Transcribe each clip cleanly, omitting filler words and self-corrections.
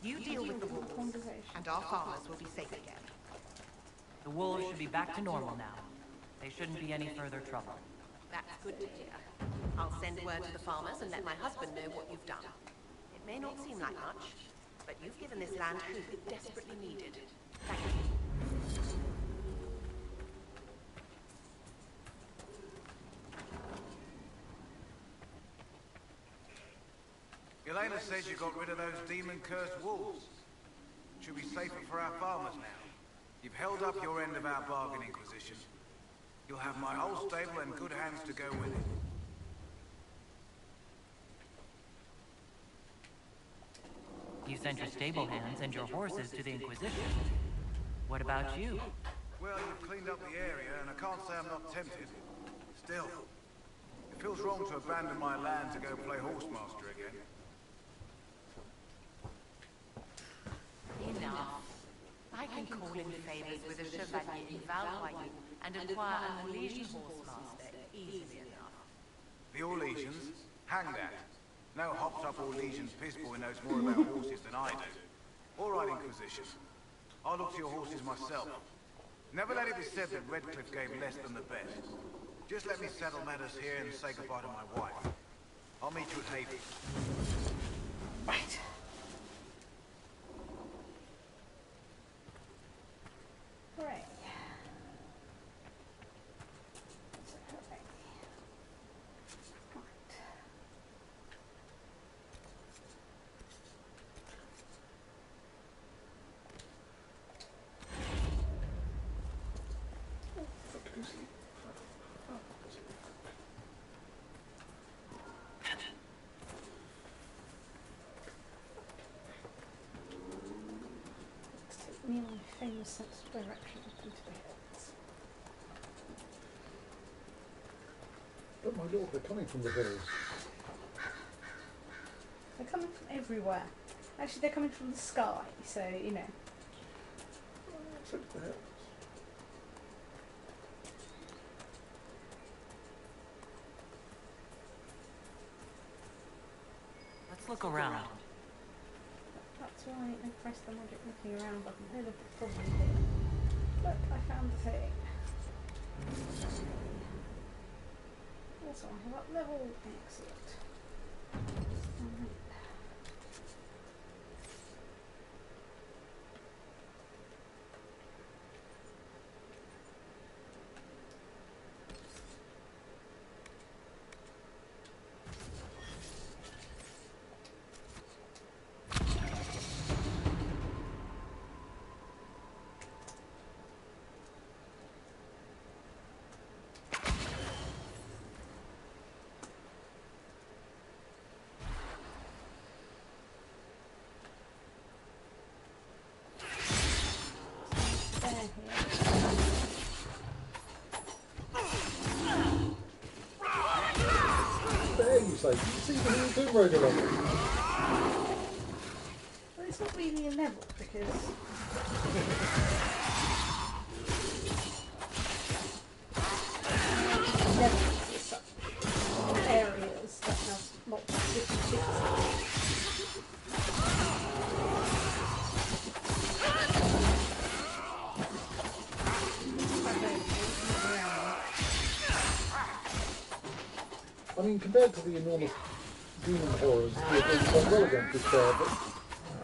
You deal with the wolves, and our farmers will be safe again. The wolves should be back to normal now. They shouldn't be any further trouble. That's good to hear. I'll send word to the farmers and let my husband know what you've done. It may not seem like much, but you've given this land food it desperately needed. Thank you. Elena says you got rid of those demon-cursed wolves. Should be safer for our farmers now. You've held up your end of our bargain, Inquisition. You'll have my whole stable and good hands to go with it. You sent your stable hands and your horses to the Inquisition. What about you? Well, you've cleaned up the area, and I can't say I'm not tempted. Still, it feels wrong to abandon my land to go play horsemaster again. Enough. I can call in favors with a chevalier in Valroyou and acquire an Orlesian horsemaster easily enough. The Orlesians? Hang that. No hopped-up Orlesian pissboy knows more about horses than I do. All right, Inquisition. I'll look to your horses myself. Never let it be said that Redcliffe gave less than the best. Just let me settle matters here and say goodbye to my wife. I'll meet you at Haven. Right. Hooray. Me and my famous sense of direction into the hills. But my lord, they're coming from the hills. They're coming from everywhere. Actually, they're coming from the sky, so, you know. Except the hills. Let's look around. That's why I pressed the magic looking around button. Oh, look, it's probably here. Look, I found the thing. Also, I have up level. Excellent. Right. There you say, you see the little Tomb Raider level. Well, it's not really a level because levels are such areas that have lots of different bits. I mean, compared to the enormous demon horrors, you're doing quite well against this bear,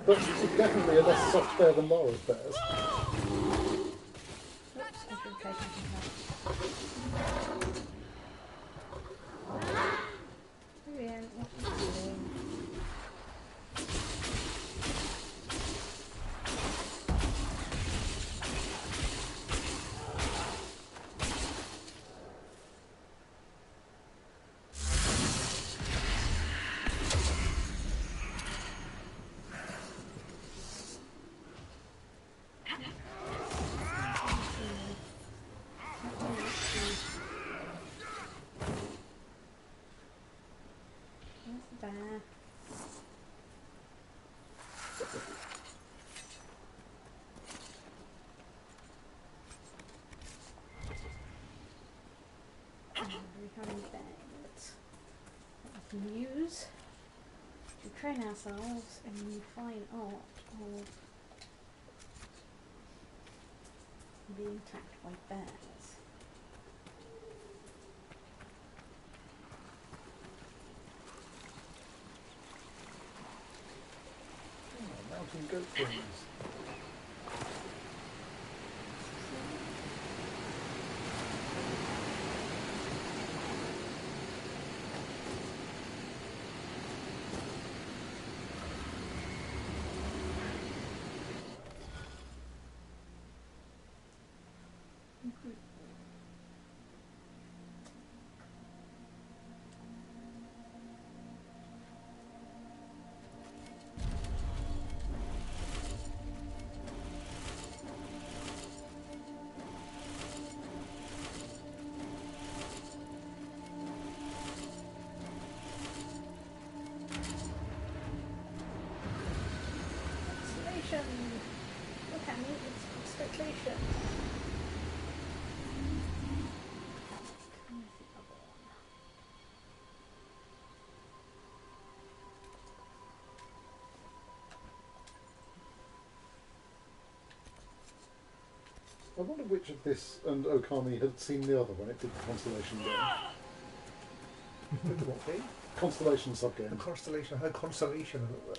but it's definitely a less soft bear than Laura's bears. There. join ourselves in the fine art of being attacked by bears. Oh, mountain goat things. Look at me, it's constellation. Where's the other one? I wonder which of this and Okami had seen the other when it did the Constellation game. With the what game? Constellation sub-game. The Constellation. Her Constellation. What?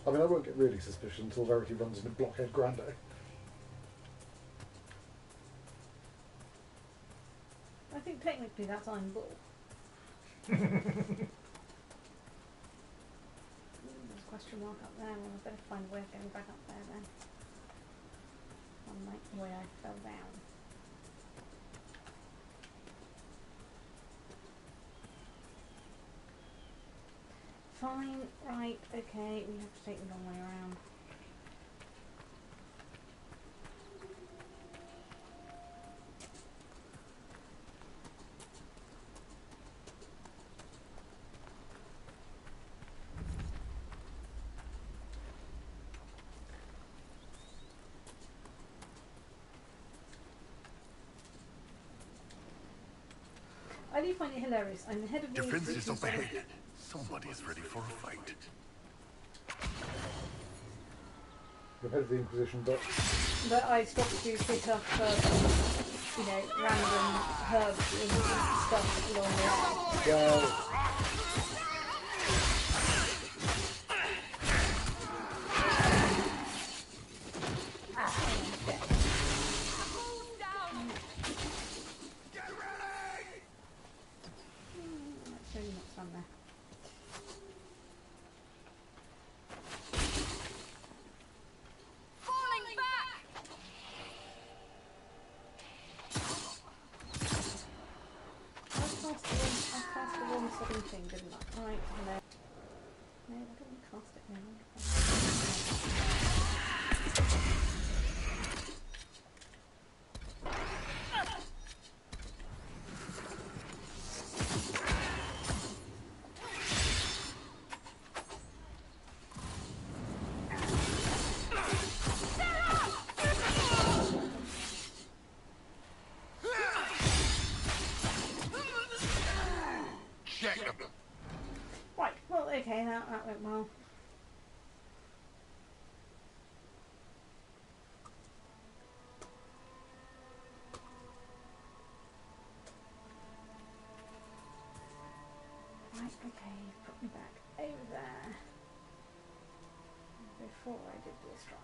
I mean, I won't get really suspicious until Verity runs into Blockhead Grande. I think technically that's I'm Bull. There's a question mark up there. Well, I better find a way of getting back up there then. Unlike the way I fell down. Fine, right, okay, we have to take the long way around. I do find it hilarious. I'm the head of the Defenses up Inquisition. ahead. Somebody is ready for a fight. You're head of the Inquisition, But I stopped to pick up, you know, random herbs and stuff along the way. well, Let's really not stand there. Falling back! I cast the wrong sudden thing, didn't I? Right, no. No, I don't want to cast it now. Right, well, okay, that went well. Right, okay, put me back over there. Before I did this wrong.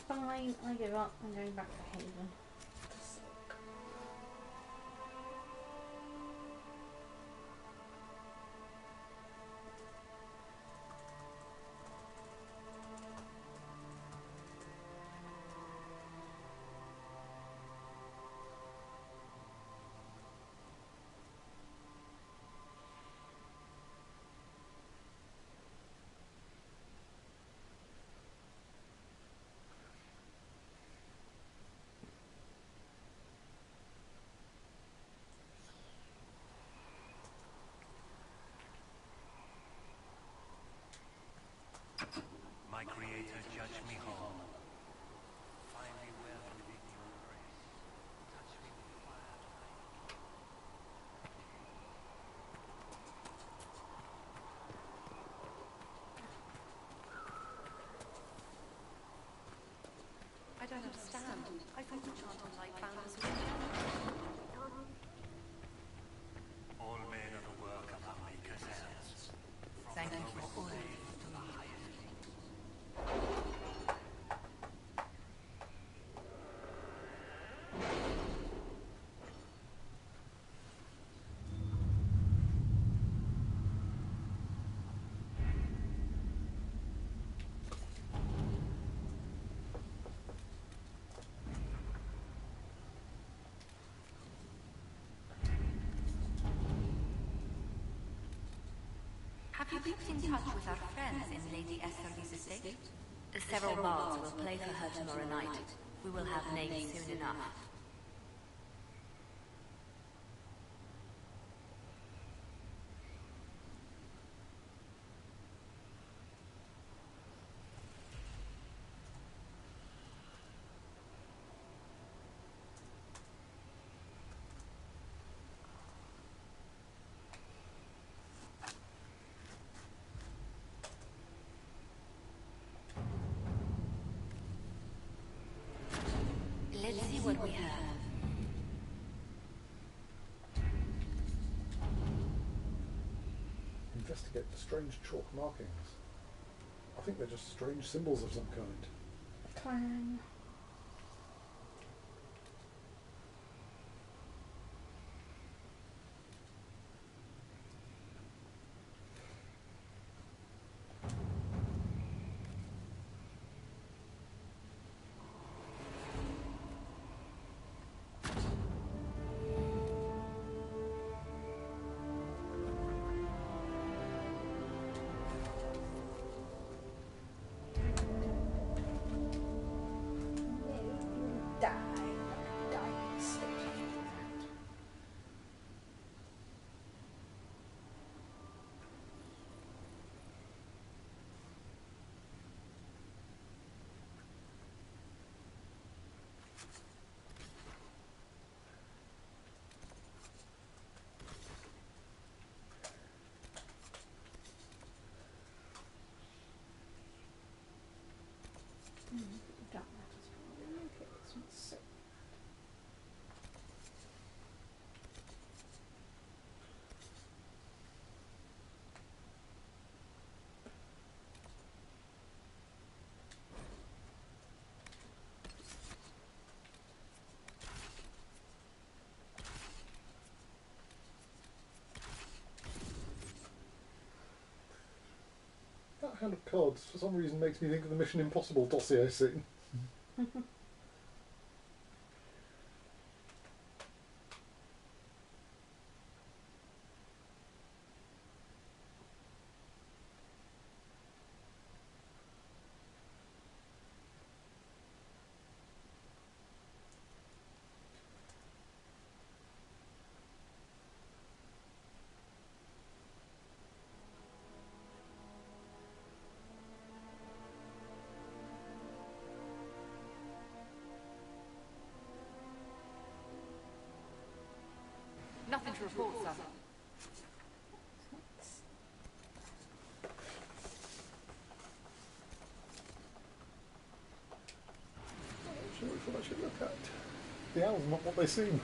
Fine, I give up. I'm going back to Haven. you been in touch with our friends in Lady Esther's estate? Several bards will play for her tomorrow night. We will have names soon enough. Let's see what we have. Investigate the strange chalk markings. I think they're just strange symbols of some kind. Clang. Dark matter's probably okay. It's not so. That hand of cards, for some reason, makes me think of the Mission Impossible dossier scene. Nothing to report, sir. Actually, which one I should look at? The owls are not what they seem.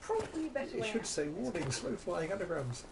Probably better It way should out. say warning, slow flying anagrams.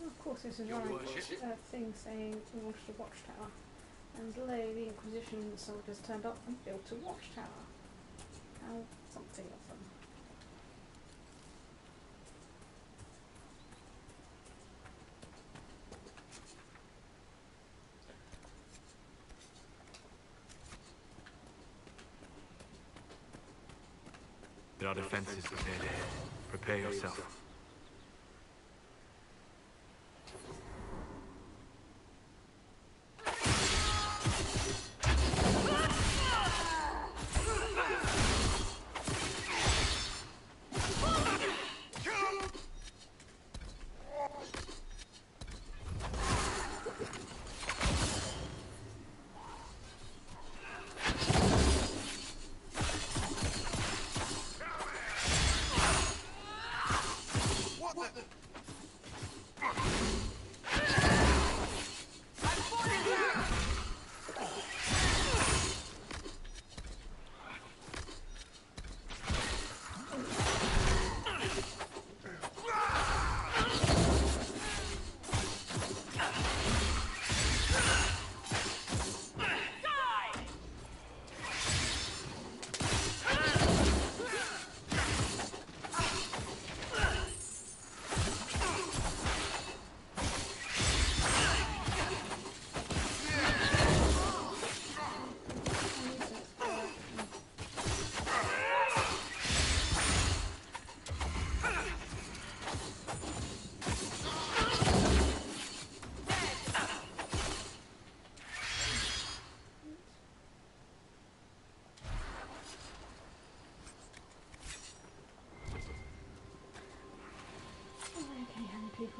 Of course, this is Your right. worship. A thing saying we wanted a watchtower, and lo, the Inquisition soldiers turned up and built a watchtower. How something of them. There are defenses prepared ahead. Prepare yourself.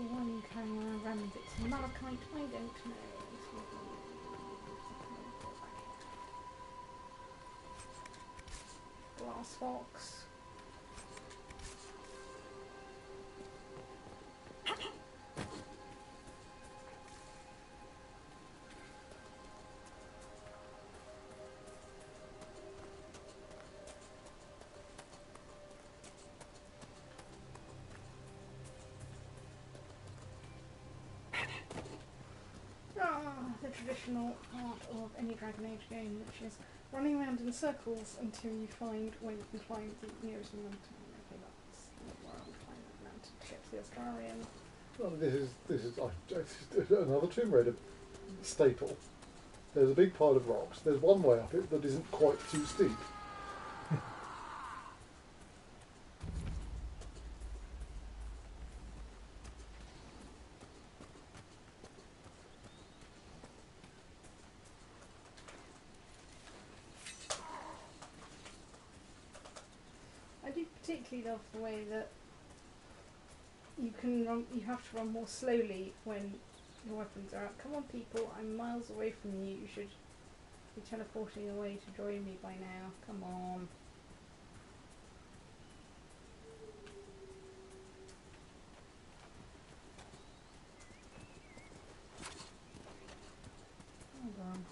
why are you carrying around random bits of malachite? I don't know. Glass box. The traditional part of any Dragon Age game, which is running around in circles until you find where you can find the nearest mountain. Okay, that's not where I would find that mountain to get to the Australian. Well, this is another Tomb Raider staple. There's a big pile of rocks. There's one way up it that isn't quite too steep. I do particularly love the way that you have to run more slowly when your weapons are out. Come on people, I'm miles away from you. You should be teleporting away to join me by now. Come on. Hold on.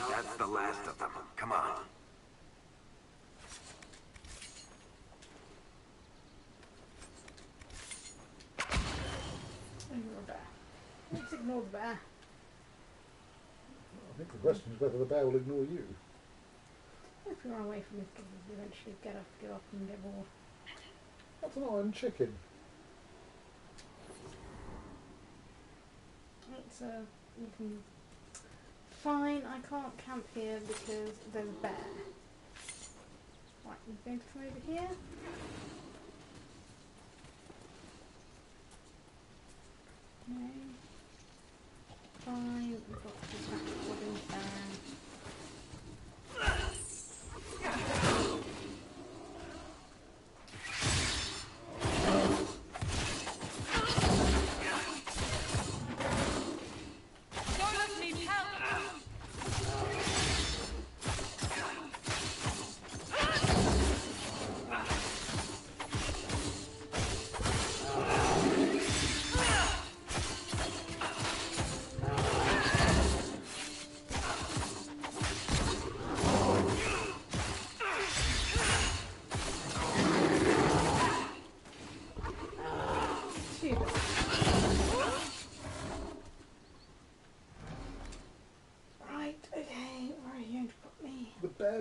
That's the last of them. Come on. Ignore the bear. Let's ignore the bear. I think the question is whether the bear will ignore you. If you run away from it, you'll eventually give up and get bored. That's an iron chicken. It's you can... Fine, I can't camp here because there's a bear. Right, I'm going to come over here. Okay. Fine, we've got to distract the wooden bear.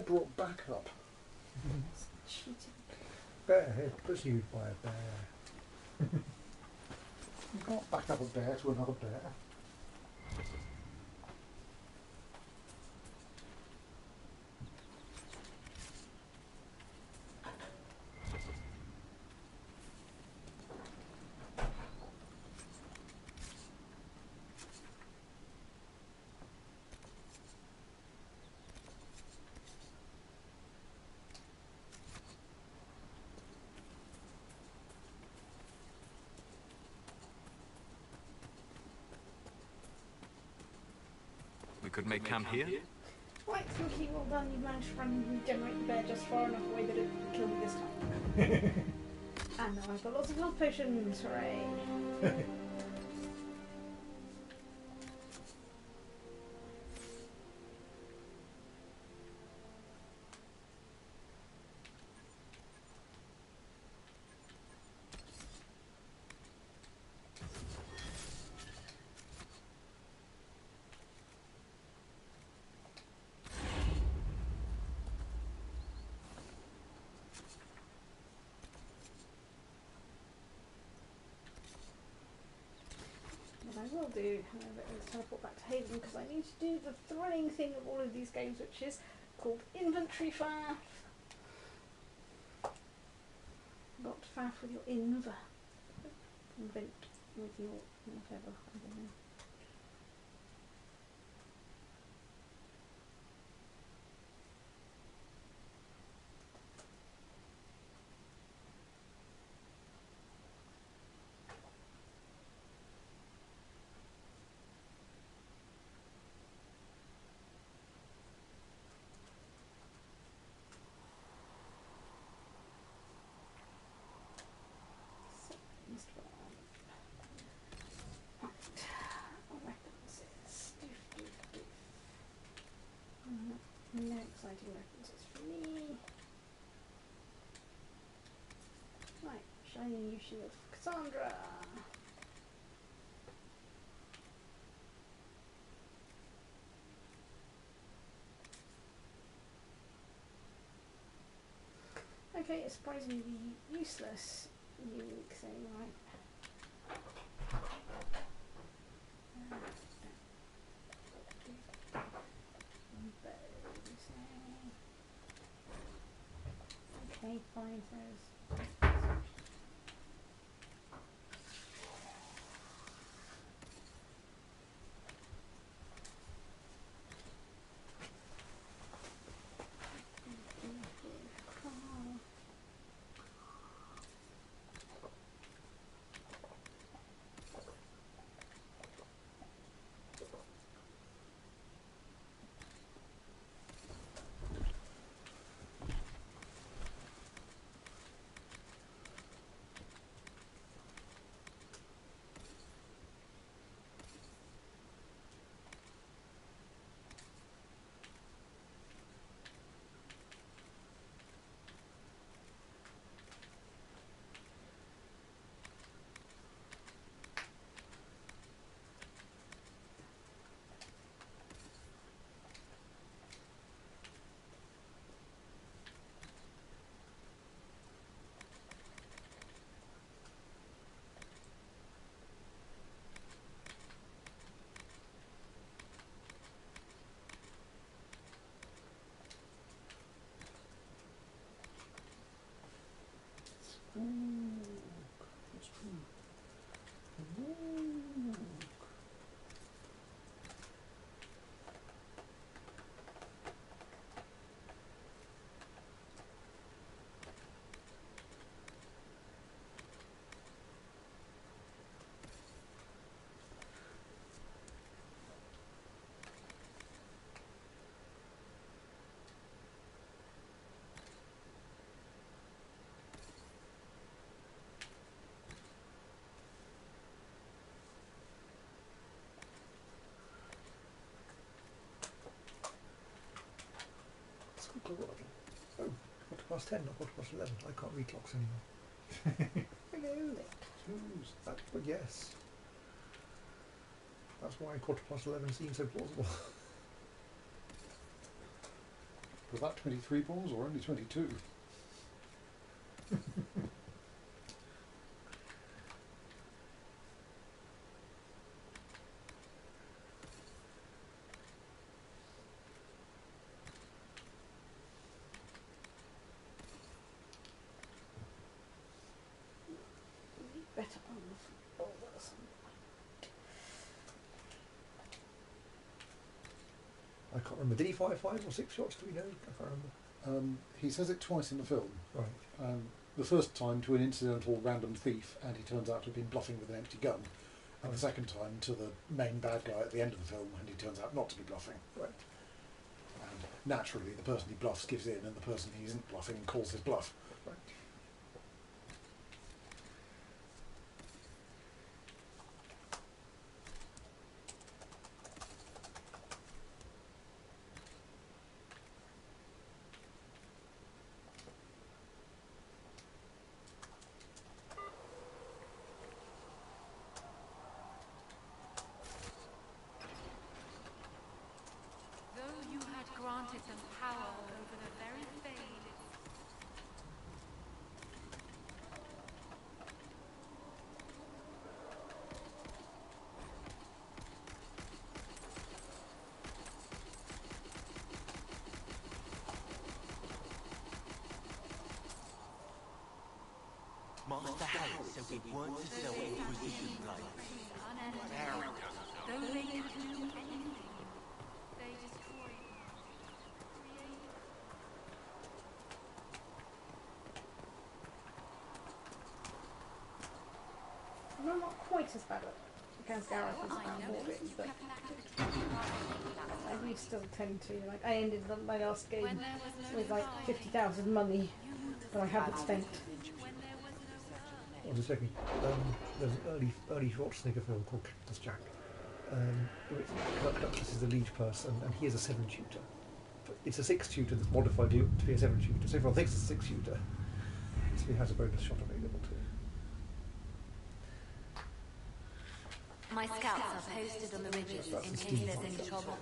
Brought back up. Cheating. Bear pursued by a bear. You can't back up a bear to another bear. Could make camp here? Right, thank you, well done. You managed to regenerate the bear just far enough away that it killed me this time. And now I've got lots of health potions, hooray! I will do, however, is teleport back to Haven because I need to do the thrilling thing of all of these games, which is called inventory faff. Not faff with your inv. Invent with your whatever, I don't know. No exciting references for me. Right, shiny new shield for Cassandra. Okay, a surprisingly useless unique thing, right? Okay, fine, so Oh, 10, not 11. I can't read clocks anymore. hello. But yes. That's why 11 seems so plausible. Was that 23 balls or only 22? Better on all this. I can't remember. Did he fire 5 or 6 shots? Do we know? I can't remember. He says it twice in the film. Right. The first time to an incidental random thief, and he turns out to have been bluffing with an empty gun. And the second time to the main bad guy at the end of the film, and he turns out not to be bluffing. Right. And naturally, the person he bluffs gives in, and the person he isn't bluffing calls his bluff. Right. Master Harris said we weren't to sell Inquisition blades. Though they could do anything, they destroy. I'm not quite as bad against Gareth as Morbid, but I do still tend to. Like, I ended my last game with like 50,000 money that I haven't spent. I was checking. There's an early Schwarzenegger film called Cactus Jack. Kirk Douglas is the lead person, and he is a 7-shooter. But it's a 6-shooter that's modified to be a 7-shooter, so everyone thinks it's a 6-shooter. So he has a bonus shot available too. My scouts are posted on the ridges in case there's any trouble.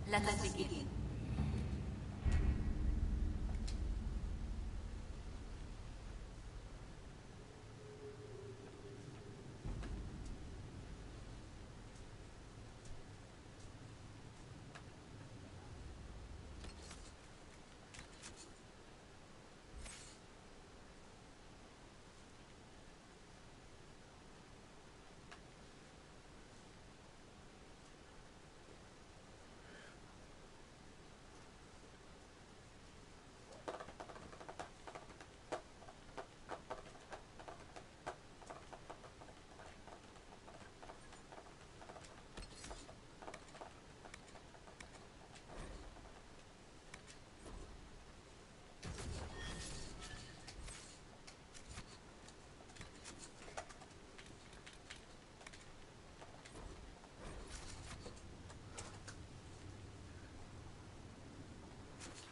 Let us begin.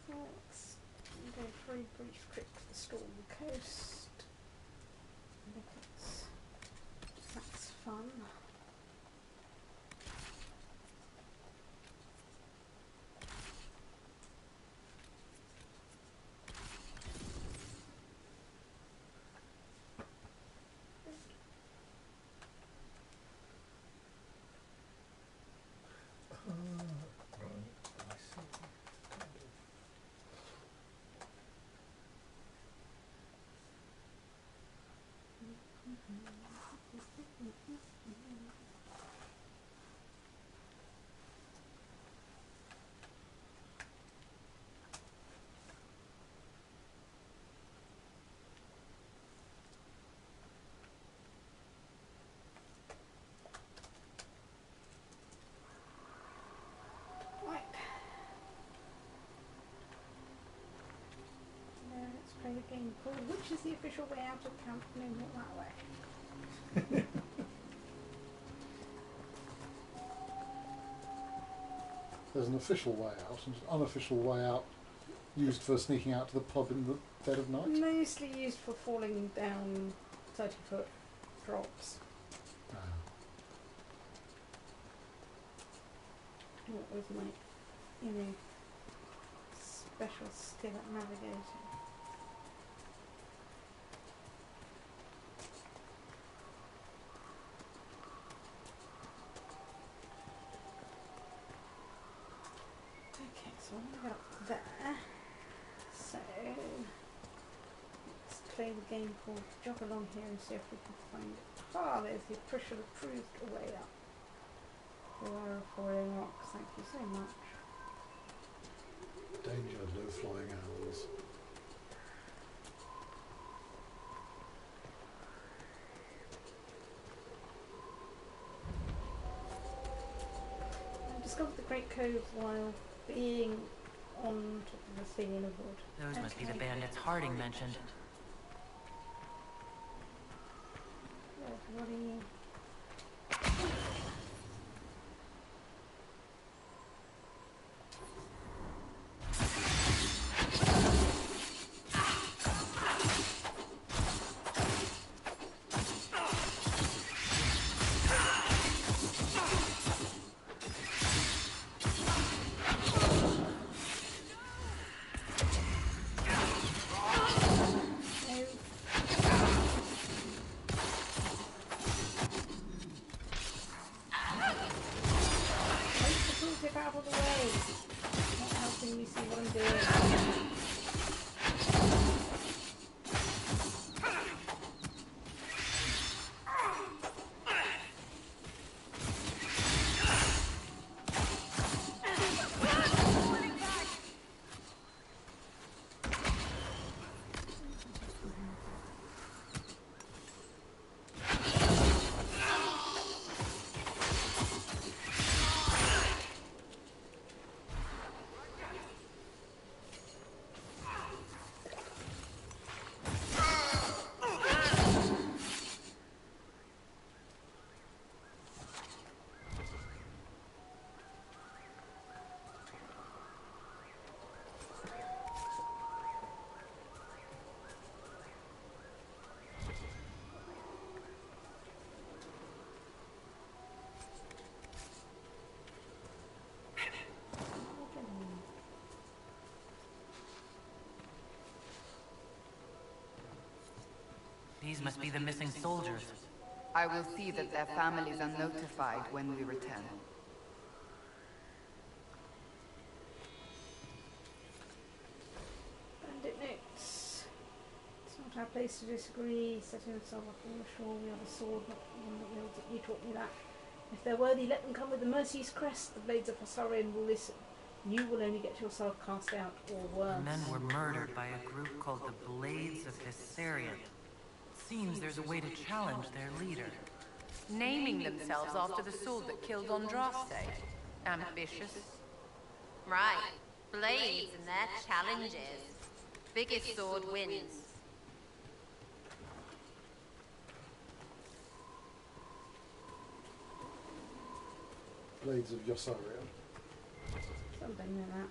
Let's go for a brief trip to the Storm Coast. Because that's fun. Play the game called Which is the Official Way Out of Camp? No, not that way. There's an official way out and an unofficial way out used for sneaking out to the pub in the dead of night. Mostly used for falling down 30-foot drops. Ah. What was my, special skill at navigating. Okay, so I'm going to get up there. So let's play the game called Jog Along here and see if we can find it. Ah, there's the official approved way up. Beware of falling rocks, thank you so much. Danger, low flying owls. I discovered the Great Cove while being on top of the thing in a wood. Those must be the bandits Harding mentioned. Everybody. Get out of the way. Not helping me see what I'm doing. These must be the missing soldiers. I will see that their families are notified when we return. Bandit notes. It's not our place to disagree. Setting himself up on the shore, we have a sword, not the one that wields it. You taught me that. If they're worthy, let them come with the Mercy's crest. The blades of Hosarian will listen. You will only get yourself cast out, or worse. The men were murdered by a group called the Blades of Hysarian. Seems there's a way to challenge their leader. Naming themselves after the sword that killed Andraste. Ambitious. Right. Blades and their challenges. Biggest sword wins. Blades of Yosaria. Something like that.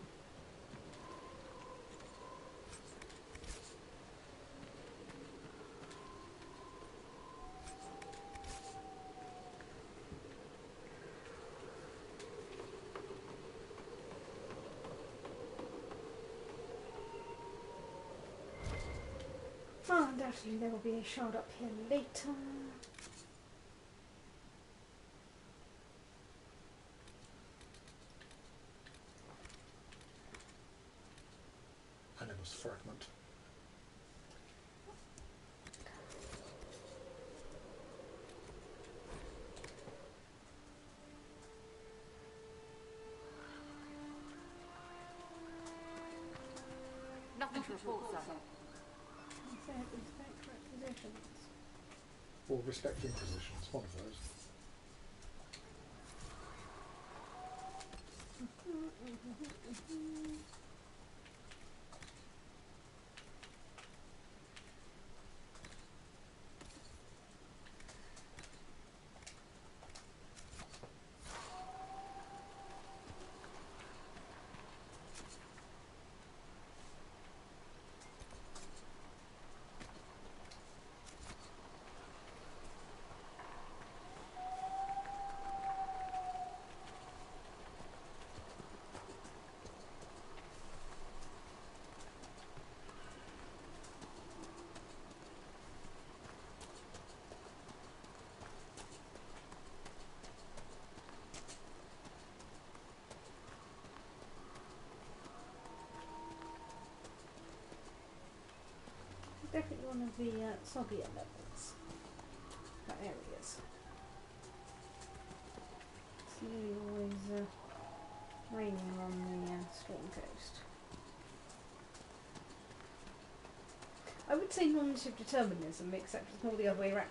Oh, undoubtedly there will be a shard up here later. Animus fragment. Nothing to report, sir. Respect requisitions. Or respect inquisitions, one of those. Definitely one of the soggier levels. Areas. It's nearly always raining on the Storm Coast. I would say normative determinism, except it's more the other way around.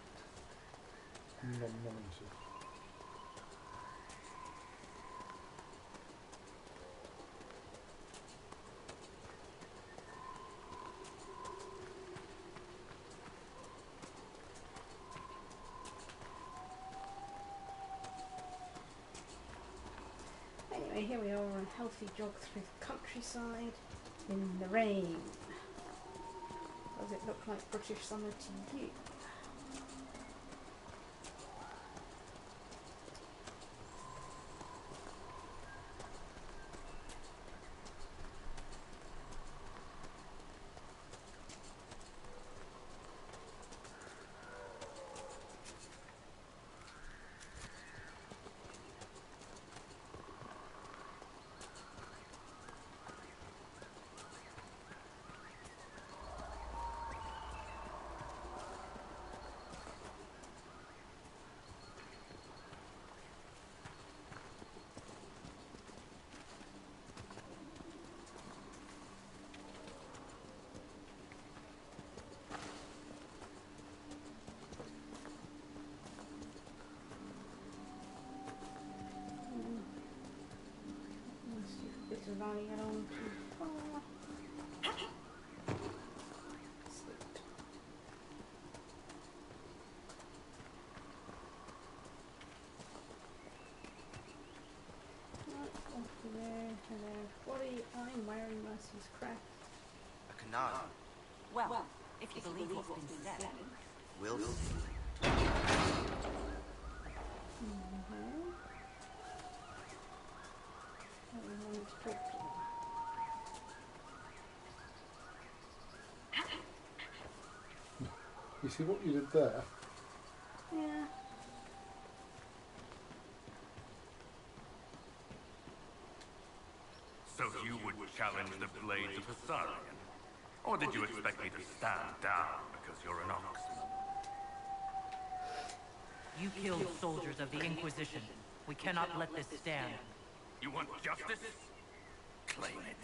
Non-normative. healthy jog through the countryside in the rain. Does it look like British summer to you? This is only get on too far. Sweet. Right, off to there. Hello, body. I'm wearing Mercy's crest. A canard. Well, if you believe what's been said. We'll see. You see what you did there? Yeah. So you would challenge the blades of Hisarion? Or did you expect me to stand down because you're an Oxman? You killed soldiers of the Inquisition. We cannot let this stand. You want justice? Claim it.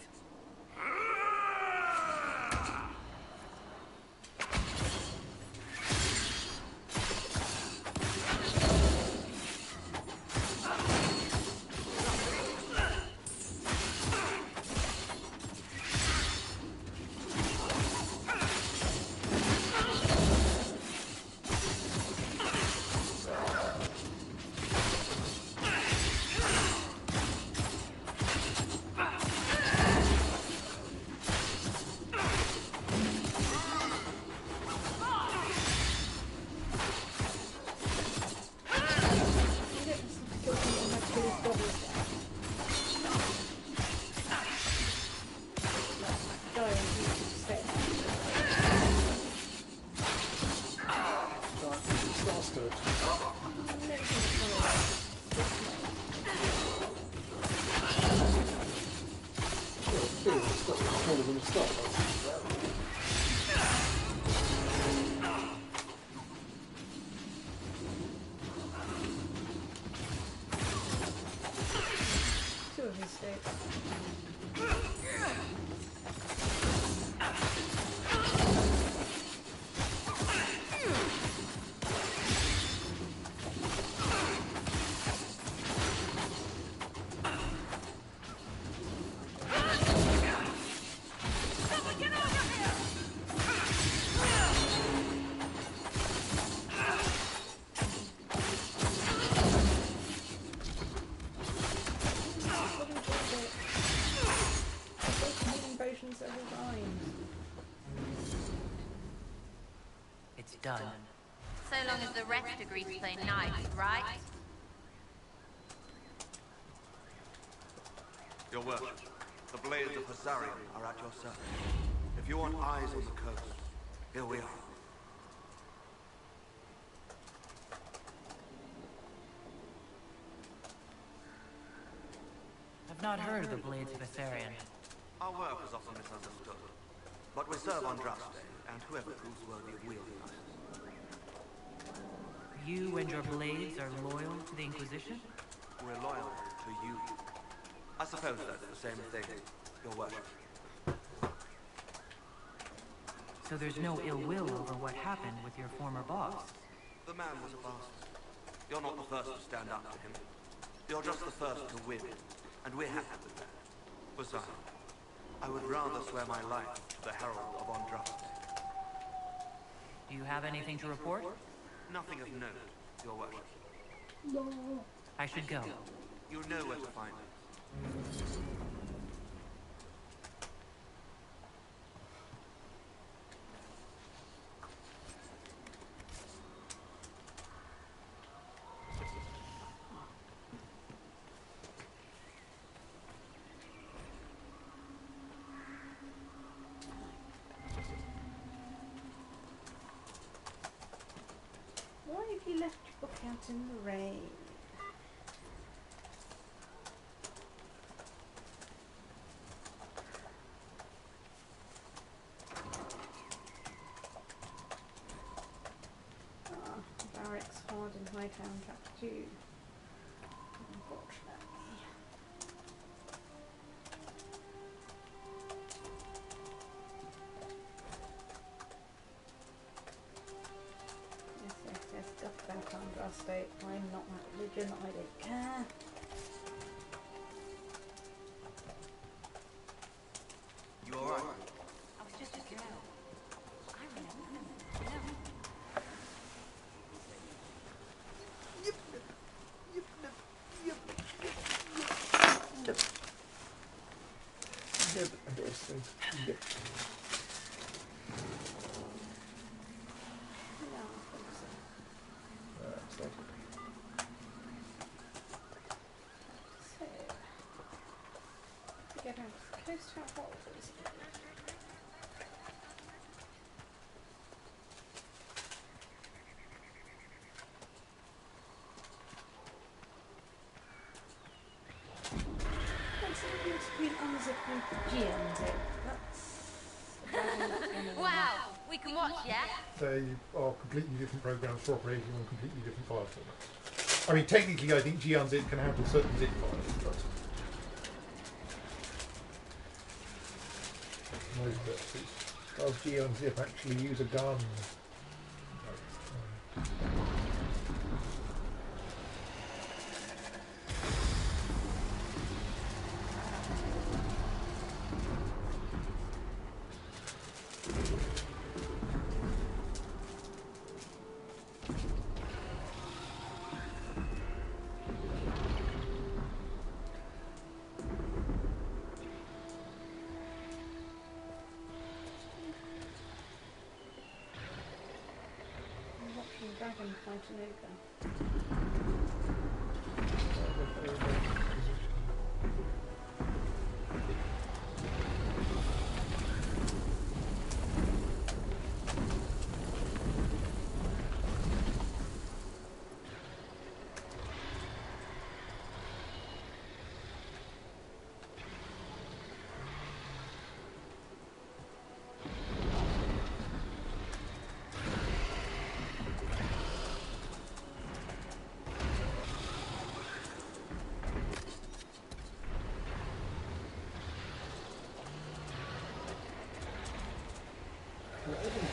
Two of his states. It's done. So long as the rest agree to play nice, right? Your worship, the blades of Hisarion are at your service. If you want eyes on the coast, here we are. I've not heard of the Blades of Hisarion. Our work is often misunderstood, but we serve on Draste, and whoever proves worthy of wielding us. You and your blades are loyal to the Inquisition? We're loyal to you. I suppose that's the same thing, your worship. So there's no ill will over what happened with your former boss? The man was a bastard. You're not the first to stand up to him. You're just the first to win, and we're happy with that. Besides, I would rather swear my life to the Herald of Andraste. Do you have anything to report? Nothing of note, your worship. No. I should go. You know where to find us. You left your book out in the rain. Barracks hard in Hightown, Chapter 2. Unfortunately. Yes, duck back under our state. I'm not that religion, I don't care. You alright? I was just a girl. I remember them. No. Yep, I guess so. Yep. No, I think so. So. So, to get out to the coast, how hot is it? Between unzipping GMs. That's Wow, we can watch, yeah? They are completely different programs for operating on completely different file formats. I mean, technically, I think gunzip can handle certain zip files, but most purposes. Does GeoZip actually use a gun? dragon fighting ogre.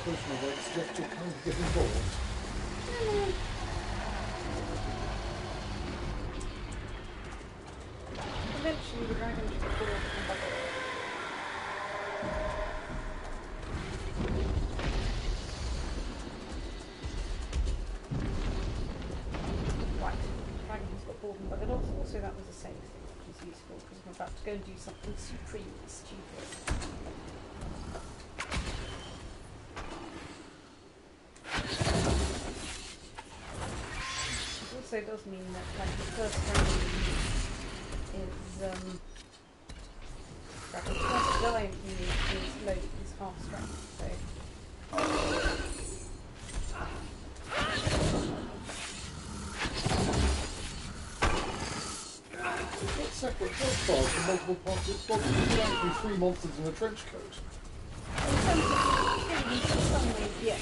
Personal weights just to kind of get involved. Eventually the dragon should fall off and bubble. Right, the dragon has got bored and buggered off. Also that was a save thing, which is useful because I'm about to go and do something supremely stupid. Also does mean that like the first round is the first die you need is low is half strength, so It's separate health bars from multiple parts of its body. It's actually 3 monsters in a trench coat. in terms of in some ways, yes.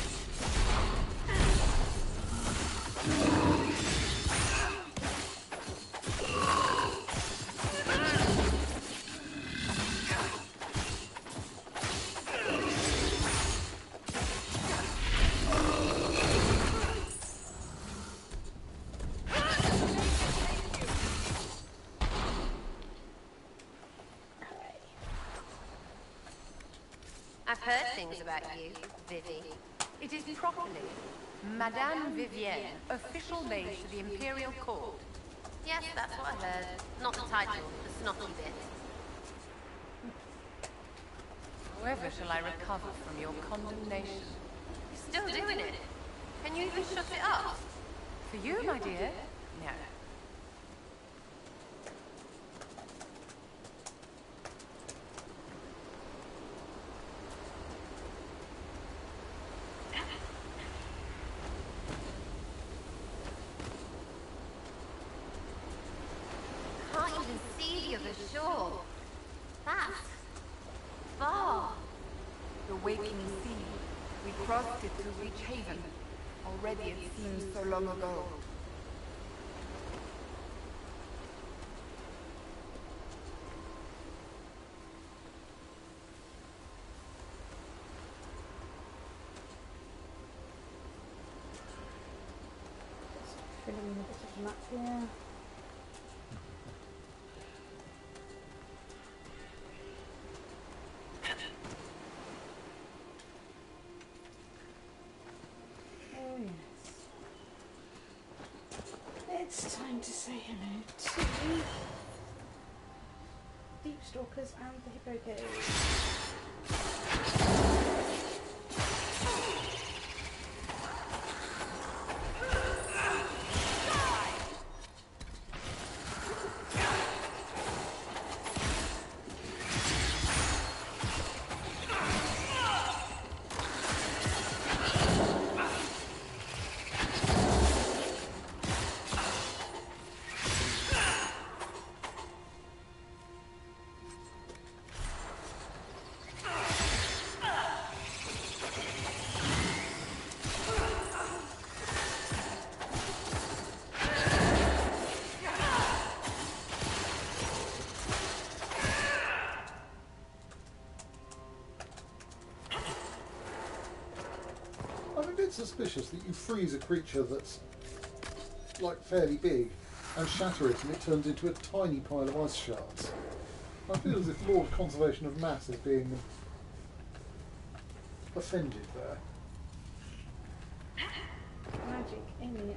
I've heard things about you, Vivi. It is properly Madame Vivienne, official mage to the Imperial Court. Yes, that's what I heard. Not the title, the snotty bit. However shall I recover from your condemnation? You're still doing it. Can you even shut it up? For you, my dear? No. raging sea. We crossed it to reach haven. Already it seems so long ago. Filling in a bit of the map here. Oh yes. It's time to say hello to Deep Stalkers and the Hippo Cave. I'm a bit suspicious that you freeze a creature that's like fairly big and shatter it and it turns into a tiny pile of ice shards. I feel as if Lord Conservation of Mass is being offended there. Magic in it.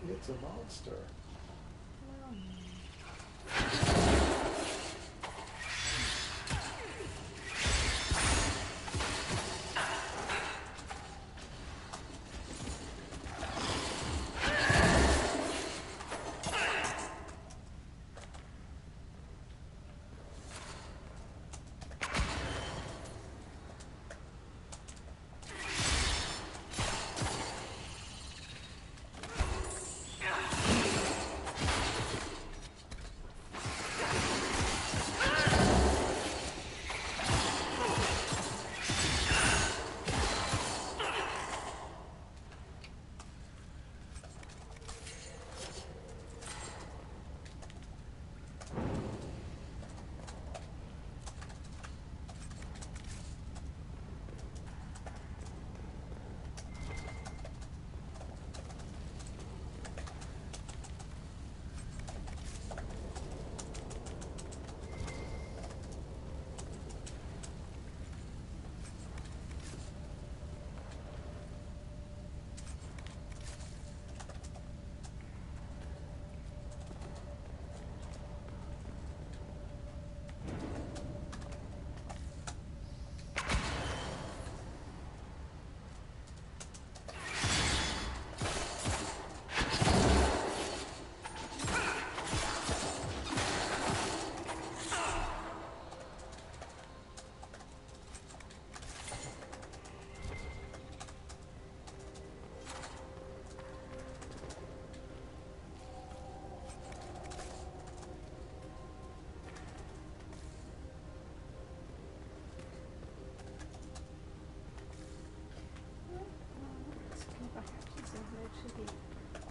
It's a monster.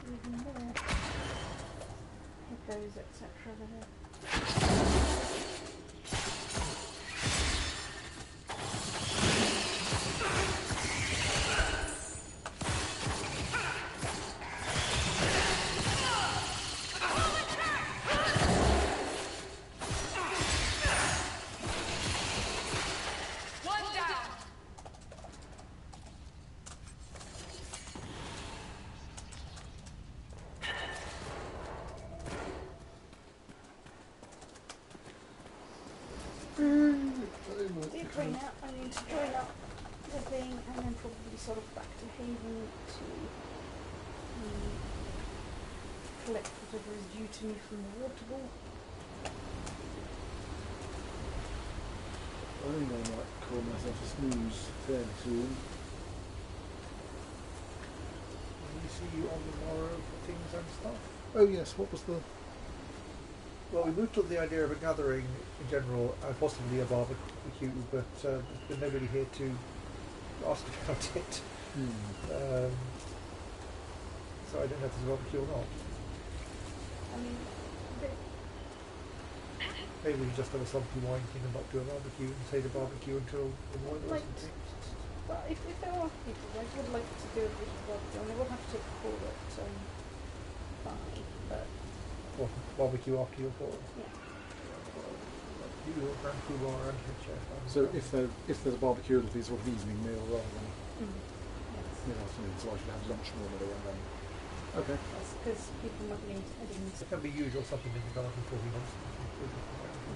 Even more hippos, etc. there. Did bring out, I need to join up the thing and then probably sort of back to Haven to collect whatever is due to me from the water ball. I think I might call myself a snooze fairly soon. Will we see you on the morrow for things and stuff? Oh yes, what was the... Well, we moved on the idea of a gathering in general, and possibly a barbecue, but there's been nobody here to ask about it. So I don't know if there's a barbecue or not. I mean, maybe we just have a slumpy wine thing and not do a barbecue and say the barbecue until the morning or something. Well, if there are people, I would like to do a bit of barbecue, and I will have to call it 5, but... What, barbecue after your call? Yeah. You will Grand Couloir and head chef. So if there's a barbecue, it'll be sort of evening meal rather than mid-afternoon, so I should have lunch normally and then... Okay. Yes, because people might need eddings. It can be usual something in the garden for me once.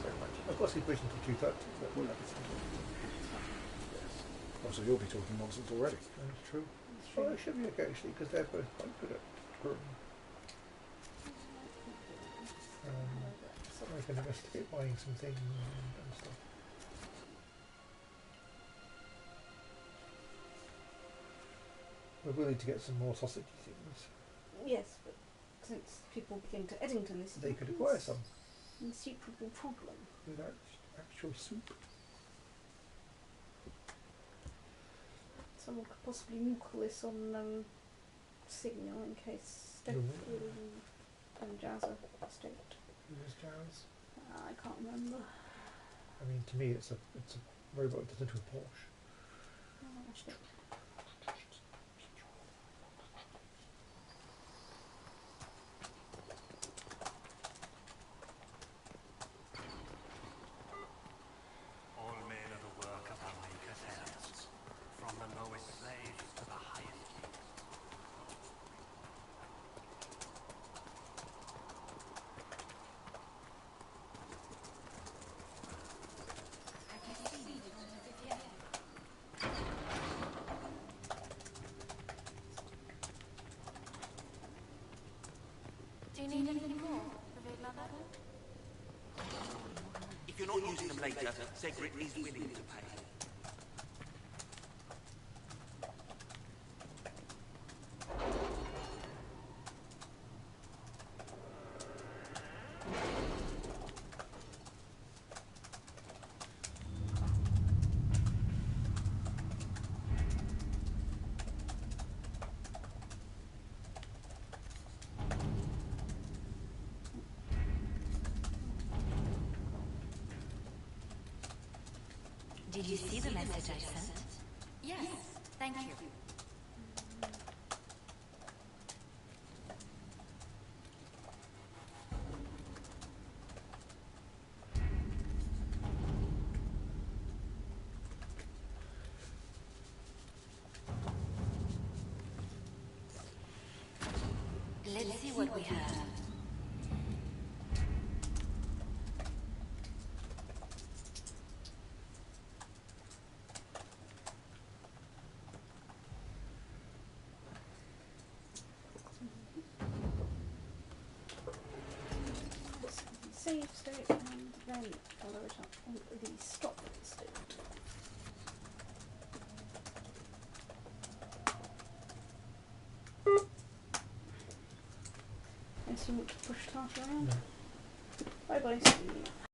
Very much. Of course, we've written to 2:30. Well, yes. Oh, so you'll be talking nonsense already. That's true. Well, it should be occasionally, because they're both quite good at brewing. I can investigate buying some things and stuff. We're willing to get some more sausage things. Yes, but since people begin to Eddington, this they could acquire some. Insuperable problem. Without actual soup. Someone could possibly nuke this on Signal in case Steph and Jazza estate. Who is Jazz? I can't remember. I mean, to me, it's a robot that does into a Porsche. All men are the work of our maker's hands, from the lowest slaves to the highest kings. Do you need anything more, Revered Mother? If you're not using them later, Segrit is willing to pay. Did you see the message I sent? Yes, thank you. Let's see what we have. Save state and then follow it up on the stop state. Yes, you want to push Tart around? No. Bye bye, Steve.